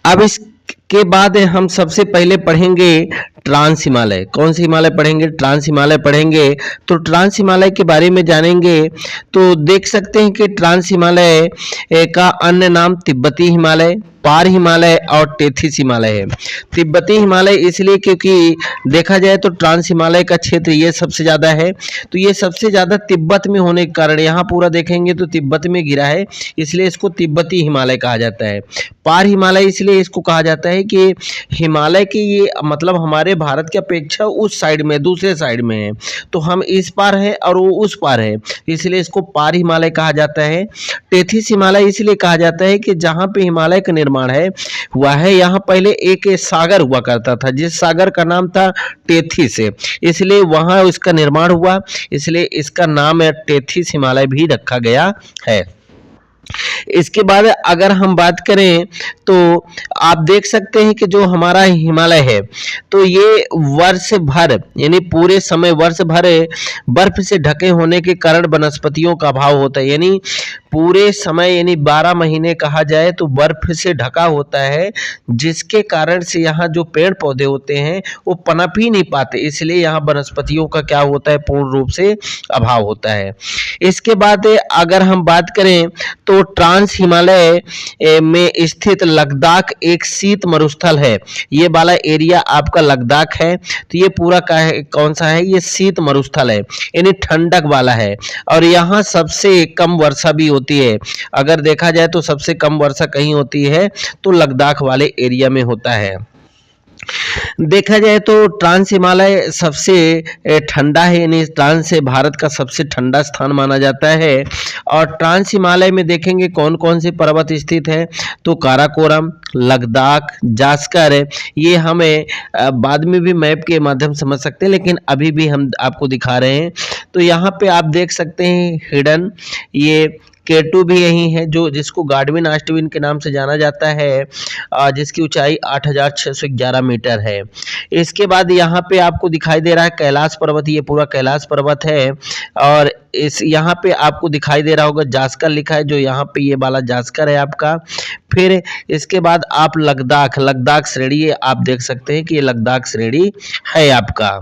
अब इसके बाद हम सबसे पहले पढ़ेंगे ट्रांस हिमालय। कौन सी हिमालय पढ़ेंगे? ट्रांस हिमालय पढ़ेंगे। तो ट्रांस हिमालय के बारे में जानेंगे तो देख सकते हैं कि ट्रांस हिमालय का अन्य नाम तिब्बती हिमालय, पार हिमालय और टेथिस हिमालय है। तिब्बती हिमालय इसलिए क्योंकि देखा जाए तो ट्रांस हिमालय का क्षेत्र ये सबसे ज़्यादा है, तो ये सबसे ज़्यादा तिब्बत में होने के कारण यहाँ पूरा देखेंगे तो तिब्बत में घिरा है, इसलिए इसको तिब्बती हिमालय कहा जाता है। पार हिमालय इसलिए इसको कहा जाता है कि हिमालय की ये मतलब हमारे भारत की अपेक्षा उस साइड में, दूसरे साइड में है, तो हम इस पार है और वो उस पार है, इसलिए इसको पार हिमालय कहा जाता है। टेथिस हिमालय इसलिए कहा जाता है कि जहाँ पे हिमालय का निर्माण है हुआ है, यहाँ पहले एक सागर हुआ करता था जिस सागर का नाम था टेथिस, इसलिए वहाँ इसका निर्माण हुआ, इसलिए इसका नाम टेथिस हिमालय भी रखा गया है। इसके बाद अगर हम बात करें तो आप देख सकते हैं कि जो हमारा हिमालय है तो ये वर्ष भर यानी पूरे समय वर्ष भर बर्फ से ढके होने के कारण वनस्पतियों का अभाव होता है, यानी पूरे समय यानी 12 महीने कहा जाए तो बर्फ से ढका होता है, जिसके कारण से यहाँ जो पेड़ पौधे होते हैं वो पनप ही नहीं पाते, इसलिए यहाँ वनस्पतियों का क्या होता है? पूर्ण रूप से अभाव होता है। इसके बाद अगर हम बात करें तो ट्रांस हिमालय में स्थित लद्दाख एक शीत मरुस्थल है। ये वाला एरिया आपका लद्दाख है, तो ये पूरा कौन सा है? ये शीत मरुस्थल है, यानी ठंडक वाला है, और यहाँ सबसे कम वर्षा भी होती है। अगर देखा जाए तो सबसे कम वर्षा कहीं होती है तो लद्दाख वाले एरिया में होता है। देखा जाए तो ट्रांस हिमालय सबसे ठंडा है, यानी ट्रांस से भारत का सबसे ठंडा स्थान माना जाता है। और ट्रांस हिमालय में देखेंगे कौन कौन से पर्वत स्थित है तो काराकोरम, लद्दाख, जास्कर, ये हमें बाद में भी मैप के माध्यम समझ सकते हैं, लेकिन अभी भी हम आपको दिखा रहे हैं। तो यहाँ पे आप देख सकते हैं हिडन, ये केटू भी यही है जो जिसको गाडविन आस्टविन के नाम से जाना जाता है, जिसकी ऊंचाई 8611 मीटर है। इसके बाद यहाँ पे आपको दिखाई दे रहा है कैलाश पर्वत, ये पूरा कैलाश पर्वत है, और इस यहाँ पे आपको दिखाई दे रहा होगा जास्कर लिखा है, जो यहाँ पे ये वाला जास्कर है आपका। फिर इसके बाद आप लद्दाख श्रेणी आप देख सकते हैं कि ये लद्दाख श्रेणी है आपका।